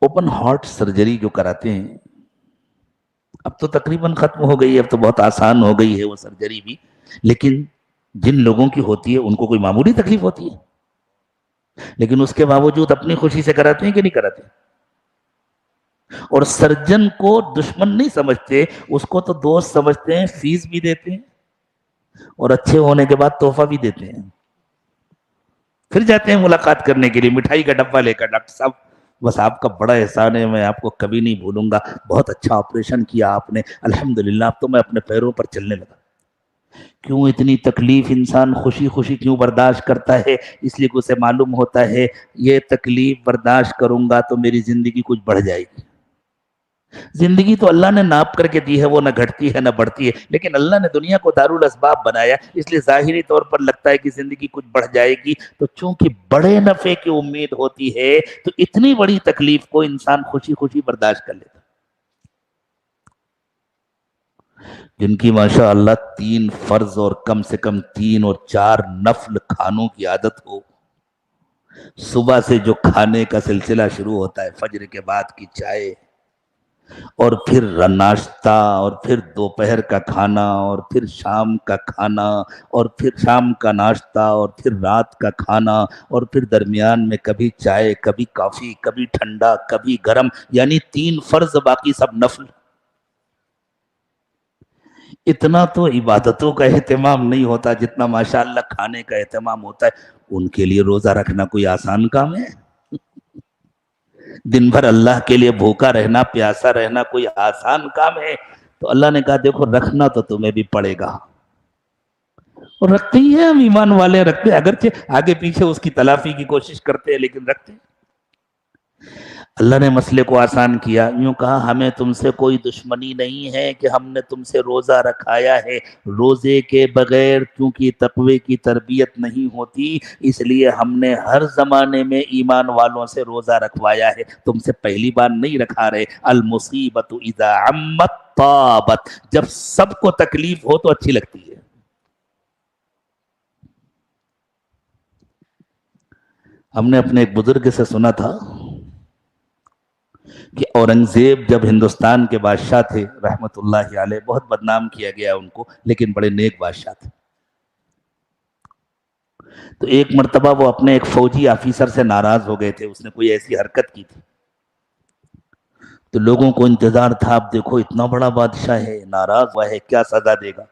اوپن ہارٹ سرجری جو کراتے ہیں، اب تو تقریباً ختم ہو گئی ہے، اب تو بہت آسان ہو گئی ہے وہ سرجری بھی، لیکن جن لوگوں کی ہوتی ہے ان کو کوئی معمولی تکلیف ہوتی ہے، لیکن اس کے باوجود اپنی خوشی سے کراتے ہیں کہ نہیں کراتے؟ اور سرجن کو دشمن نہیں سمجھتے، اس کو تو دوست سمجھتے ہیں، فیس بھی دیتے ہیں، اور اچھے ہونے کے بعد تحفہ بھی دیتے ہیں۔ پھر جاتے ہیں ملاقات کرنے کے لیے مٹھائی کا ڈبہ لے کر، ڈاکٹر صاحب بس آپ کا بڑا احسان ہے، میں آپ کو کبھی نہیں بھولوں گا، بہت اچھا آپریشن کیا آپ نے، الحمدللہ اب تو میں اپنے پیروں پر چلنے لگا۔ کیوں اتنی تکلیف انسان خوشی خوشی کیوں برداشت کرتا ہے؟ اس لیے کہ اسے معلوم ہوتا ہے یہ تکلیف برداشت کروں گا تو میری زندگی کچھ بڑھ جائے گی۔ زندگی تو اللہ نے ناپ کر کے دی ہے، وہ نہ گھٹتی ہے نہ بڑھتی ہے، لیکن اللہ نے دنیا کو دارالاسباب بنایا، اس لیے ظاہری طور پر لگتا ہے کہ زندگی کچھ بڑھ جائے گی، تو چونکہ بڑے نفع کی امید ہوتی ہے تو اتنی بڑی تکلیف کو انسان خوشی خوشی برداشت کر لیتا۔ جن کی ماشاء اللہ 3 فرض اور کم سے کم 3 اور 4 نفل کھانوں کی عادت ہو، صبح سے جو کھانے کا سلسلہ شروع ہوتا ہے، فجر کے بعد کی چائے، اور پھر ناشتہ، اور پھر دوپہر کا کھانا، اور پھر شام کا کھانا، اور پھر شام کا ناشتہ، اور پھر رات کا کھانا، اور پھر درمیان میں کبھی چائے، کبھی کافی، کبھی ٹھنڈا، کبھی گرم، یعنی 3 فرض، باقی سب نفل۔ اتنا تو عبادتوں کا اہتمام نہیں ہوتا جتنا ماشاءاللہ کھانے کا اہتمام ہوتا ہے۔ ان کے لیے روزہ رکھنا کوئی آسان کام ہے؟ دن بھر اللہ کے لیے بھوکا رہنا، پیاسا رہنا کوئی آسان کام ہے؟ تو اللہ نے کہا دیکھو رکھنا تو تمہیں بھی پڑے گا، اور رکھتے ہی ہیں ہم، ایمان والے رکھتے ہیں، اگرچہ آگے پیچھے اس کی تلافی کی کوشش کرتے ہیں لیکن رکھتے ہیں۔ اللہ نے مسئلے کو آسان کیا، یوں کہا ہمیں تم سے کوئی دشمنی نہیں ہے کہ ہم نے تم سے روزہ رکھایا ہے، روزے کے بغیر کیونکہ تقوی کی تربیت نہیں ہوتی، اس لیے ہم نے ہر زمانے میں ایمان والوں سے روزہ رکھوایا ہے، تم سے پہلی بار نہیں رکھا رہے۔ المصیبت اذا عمت طابت، جب سب کو تکلیف ہو تو اچھی لگتی ہے۔ ہم نے اپنے ایک بزرگ سے سنا تھا کہ اورنگزیب جب ہندوستان کے بادشاہ تھے رحمت اللہ علیہ، بہت بدنام کیا گیا ان کو، لیکن بڑے نیک بادشاہ تھے، تو ایک مرتبہ وہ اپنے ایک فوجی آفیسر سے ناراض ہو گئے تھے، اس نے کوئی ایسی حرکت کی تھی، تو لوگوں کو انتظار تھا، اب دیکھو اتنا بڑا بادشاہ ہے، ناراض ہوا ہے، کیا سزا دے گا؟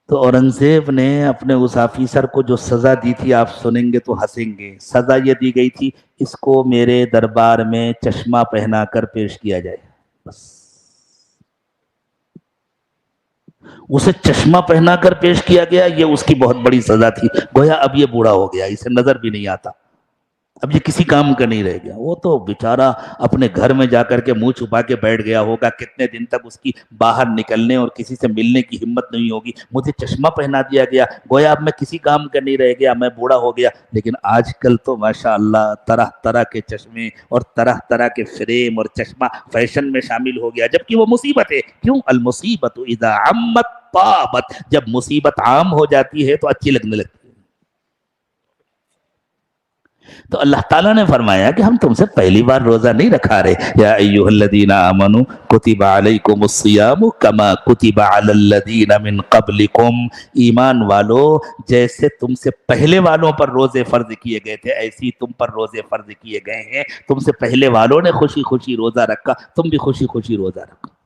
تو اورنگزیب نے اپنے اس آفیسر کو جو سزا دی تھی، آپ سنیں گے تو ہنسیں گے، سزا یہ دی گئی تھی، اس کو میرے دربار میں چشمہ پہنا کر پیش کیا جائے، بس اسے چشمہ پہنا کر پیش کیا گیا، یہ اس کی بہت بڑی سزا تھی۔ گویا اب یہ بوڑھا ہو گیا، اسے نظر بھی نہیں آتا، اب یہ کسی کام کا نہیں رہ گیا۔ وہ تو بیچارہ اپنے گھر میں جا کر کے منہ چھپا کے بیٹھ گیا ہوگا، کتنے دن تک اس کی باہر نکلنے اور کسی سے ملنے کی ہمت نہیں ہوگی، مجھے چشمہ پہنا دیا گیا، گویا اب میں کسی کام کا نہیں رہ گیا، میں بوڑھا ہو گیا۔ لیکن آج کل تو ماشاءاللہ طرح طرح کے چشمے اور طرح طرح کے فریم اور چشمہ فیشن میں شامل ہو گیا، جبکہ وہ مصیبت ہے۔ کیوں؟ المصیبت اذا عمت طابت، جب مصیبت عام ہو جاتی ہے تو اچھی لگنے لگتی ہے۔ تو اللہ تعالیٰ نے فرمایا کہ ہم تم سے پہلی بار روزہ نہیں رکھا رہے، یا ایھا الذین آمنوا کتب علیکم الصیام کما کتب علی الذین من قبلکم، ایمان والو جیسے تم سے پہلے والوں پر روزے فرض کیے گئے تھے ایسی تم پر روزے فرض کیے گئے ہیں۔ تم سے پہلے والوں نے خوشی خوشی روزہ رکھا، تم بھی خوشی خوشی روزہ رکھو،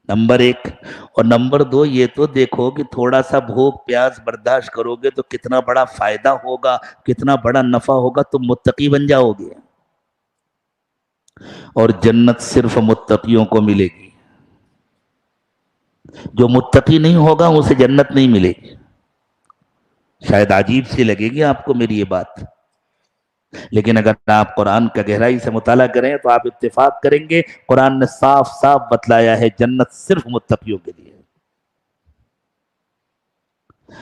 نمبر ایک۔ اور نمبر دو، یہ تو دیکھو کہ تھوڑا سا بھوک پیاس برداشت کرو گے تو کتنا بڑا فائدہ ہوگا، کتنا بڑا نفع ہوگا، تم متقی بن جاؤ گے، اور جنت صرف متقیوں کو ملے گی۔ جو متقی نہیں ہوگا اسے جنت نہیں ملے گی۔ شاید عجیب سی لگے گی آپ کو میری یہ بات، لیکن اگر آپ قرآن کا گہرائی سے مطالعہ کریں تو آپ اتفاق کریں گے، قرآن نے صاف صاف بتلایا ہے جنت صرف متقیوں کے لیے۔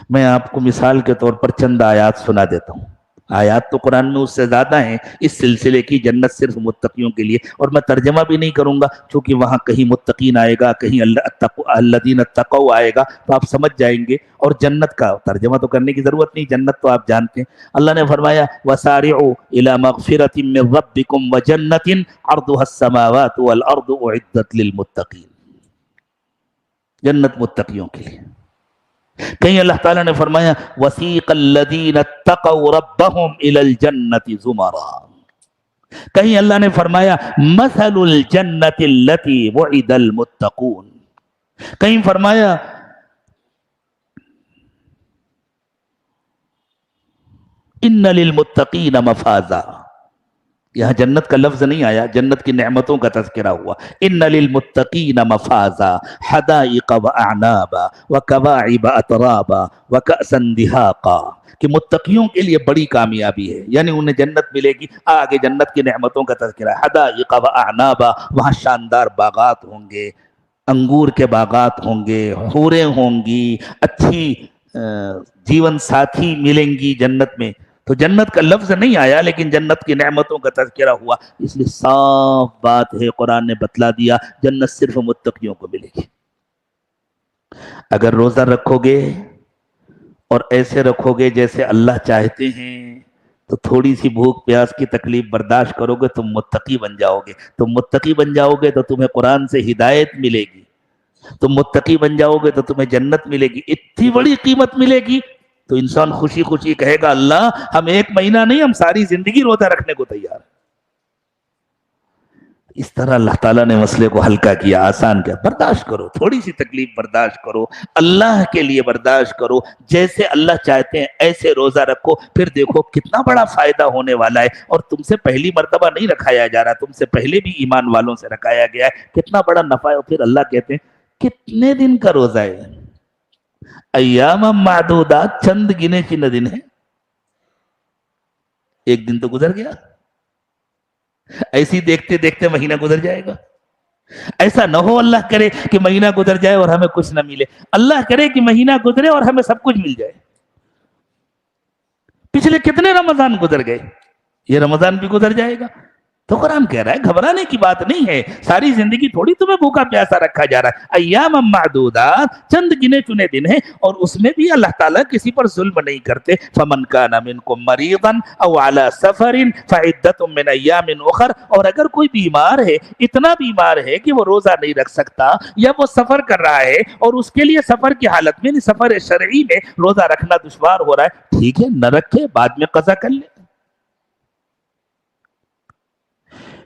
میں آپ کو مثال کے طور پر چند آیات سنا دیتا ہوں، آیات تو قرآن میں اس سے زیادہ ہیں اس سلسلے کی، جنت صرف متقیوں کے لیے، اور میں ترجمہ بھی نہیں کروں گا چونکہ وہاں کہیں متقین آئے گا، کہیں الذین اتقوا آئے گا، تو آپ سمجھ جائیں گے، اور جنت کا ترجمہ تو کرنے کی ضرورت نہیں، جنت تو آپ جانتے ہیں۔ اللہ نے فرمایا وَسَارِعُوا إِلَى مَغْفِرَةٍ مِّن رَّبِّكُمْ وَجَنَّةٍ عَرْضُهَا السَّمَاوَاتُ وَالْأَرْضُ أُعِدَّتْ لِلْمُتَّقِينَ، جنت متقیوں کے لیے۔ کہیں اللہ تعالیٰ نے فرمایا وَسِيقَ الَّذِينَ اتَّقَوْا رَبَّهُمْ إِلَى الْجَنَّةِ زُمَرًا، کہیں اللہ نے فرمایا مَثَلُ الْجَنَّةِ الَّتِي وُعِدَ الْمُتَّقُونَ، کہیں فرمایا إِنَّ لِلْمُتَّقِينَ مَفَازًا، یہاں جنت کا لفظ نہیں آیا، جنت کی نعمتوں کا تذکرہ ہوا، ان للمتقین مفازا حدائق واعنابا وکواعب اترابا وکأسا دہاقا، کہ متقیوں کے لیے بڑی کامیابی ہے، یعنی انہیں جنت ملے گی۔ آگے جنت کی نعمتوں کا تذکرہ ہے، حدائق واعنابا، وہاں شاندار باغات ہوں گے، انگور کے باغات ہوں گے، حوریں ہوں گی، اچھی جیون ساتھی ملیں گی جنت میں۔ تو جنت کا لفظ نہیں آیا لیکن جنت کی نعمتوں کا تذکرہ ہوا، اس لیے صاف بات ہے، قرآن نے بتلا دیا جنت صرف متقیوں کو ملے گی۔ اگر روزہ رکھو گے اور ایسے رکھو گے جیسے اللہ چاہتے ہیں تو تھوڑی سی بھوک پیاس کی تکلیف برداشت کرو گے، تم متقی بن جاؤ گے۔ تم متقی بن جاؤ گے تو تمہیں قرآن سے ہدایت ملے گی، تم متقی بن جاؤ گے تو تمہیں جنت ملے گی، اتنی بڑی قیمت ملے گی، تو انسان خوشی خوشی کہے گا اللہ ہم ایک مہینہ نہیں، ہم ساری زندگی روزہ رکھنے کو تیار ہیں۔ اس طرح اللہ تعالیٰ نے مسئلے کو ہلکا کیا، آسان کیا۔ برداشت کرو، تھوڑی سی تکلیف برداشت کرو، اللہ کے لیے برداشت کرو، جیسے اللہ چاہتے ہیں ایسے روزہ رکھو، پھر دیکھو کتنا بڑا فائدہ ہونے والا ہے۔ اور تم سے پہلی مرتبہ نہیں رکھایا جا رہا، تم سے پہلے بھی ایمان والوں سے رکھایا گیا ہے، کتنا بڑا نفع ہے۔ اور پھر اللہ کہتے ہیں کتنے دن کا روزہ ہے؟ ایام معدودات، چند گنے چنے دن ہیں، ایک دن تو گزر گیا، ایسی دیکھتے دیکھتے مہینہ گزر جائے گا۔ ایسا نہ ہو اللہ کرے کہ مہینہ گزر جائے اور ہمیں کچھ نہ ملے، اللہ کرے کہ مہینہ گزرے اور ہمیں سب کچھ مل جائے۔ پچھلے کتنے رمضان گزر گئے، یہ رمضان بھی گزر جائے گا۔ تو قرآن کہہ رہا ہے گھبرانے کی بات نہیں ہے، ساری زندگی تھوڑی تمہیں بھوکا پیاسا رکھا جا رہا ہے۔ ایام معدودات، چند گنے چنے دن ہیں، اور اس میں بھی اللہ تعالیٰ کسی پر ظلم نہیں کرتے۔ فمن کان منکم مریضا او علی سفر فعدۃ من ایام اخر، اور اگر کوئی بیمار ہے، اتنا بیمار ہے کہ وہ روزہ نہیں رکھ سکتا، یا وہ سفر کر رہا ہے اور اس کے لیے سفر کی حالت میں، سفر شرعی میں روزہ رکھنا دشوار ہو رہا ہے، ٹھیک ہے نہ رکھے، بعد میں قضا کر لے۔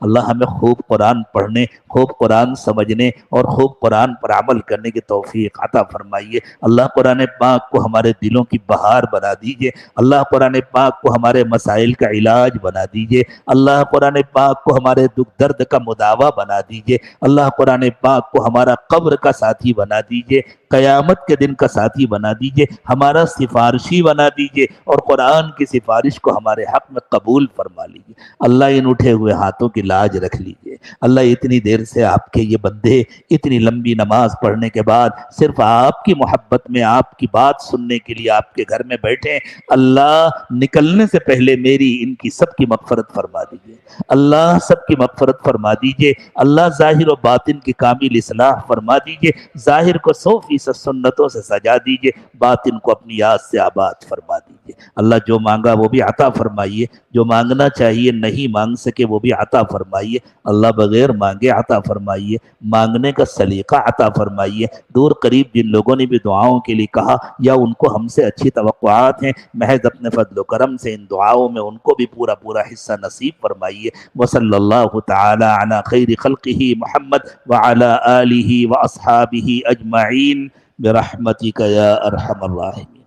اللہ ہمیں خوب قرآن پڑھنے، خوب قرآن سمجھنے اور خوب قرآن پر عمل کرنے کی توفیق عطا فرمائیے۔ اللہ قرآن پاک کو ہمارے دلوں کی بہار بنا دیجئے۔ اللہ قرآن پاک کو ہمارے مسائل کا علاج بنا دیجئے۔ اللہ قرآن پاک کو ہمارے دکھ درد کا مداوا بنا دیجئے۔ اللہ قرآن پاک کو ہمارا قبر کا ساتھی بنا دیجئے، قیامت کے دن کا ساتھی بنا دیجئے، ہمارا سفارشی بنا دیجئے، اور قرآن کی سفارش کو ہمارے حق میں قبول فرما لیجئے۔ اللہ ان اٹھے ہوئے ہاتھوں کی لاج رکھ لیجئے۔ اللہ اتنی دیر سے آپ کے یہ بندے اتنی لمبی نماز پڑھنے کے بعد صرف آپ کی محبت میں آپ کی بات سننے کے لیے آپ کے گھر میں بیٹھے، اللہ نکلنے سے پہلے میری ان کی سب کی مغفرت فرما دیجئے۔ اللہ سب کی مغفرت فرما دیجئے۔ اللہ ظاہر و باطن کی کامل اصلاح فرما دیجئے۔ ظاہر کو 100% سنتوں سے سجا دیجئے، باطن کو اپنی یاد سے آباد فرما دیجئے۔ اللہ جو مانگا وہ بھی عطا فرمائیے، جو مانگنا چاہیے نہیں مانگ سکے وہ بھی عطا فرمائیے۔ اللہ بغیر مانگے عطا فرمائیے، مانگنے کا سلیقہ عطا فرمائیے۔ دور قریب جن لوگوں نے بھی دعاؤں کے لیے کہا یا ان کو ہم سے اچھی توقعات ہیں، محض اپنے فضل و کرم سے ان دعاؤں میں ان کو بھی پورا حصہ نصیب فرمائیے۔ وصلی اللہ تعالی علی خیر خلقہ محمد وعلی آلہ واصحابہ اجمعین برحمتک یا ارحم الراحمین۔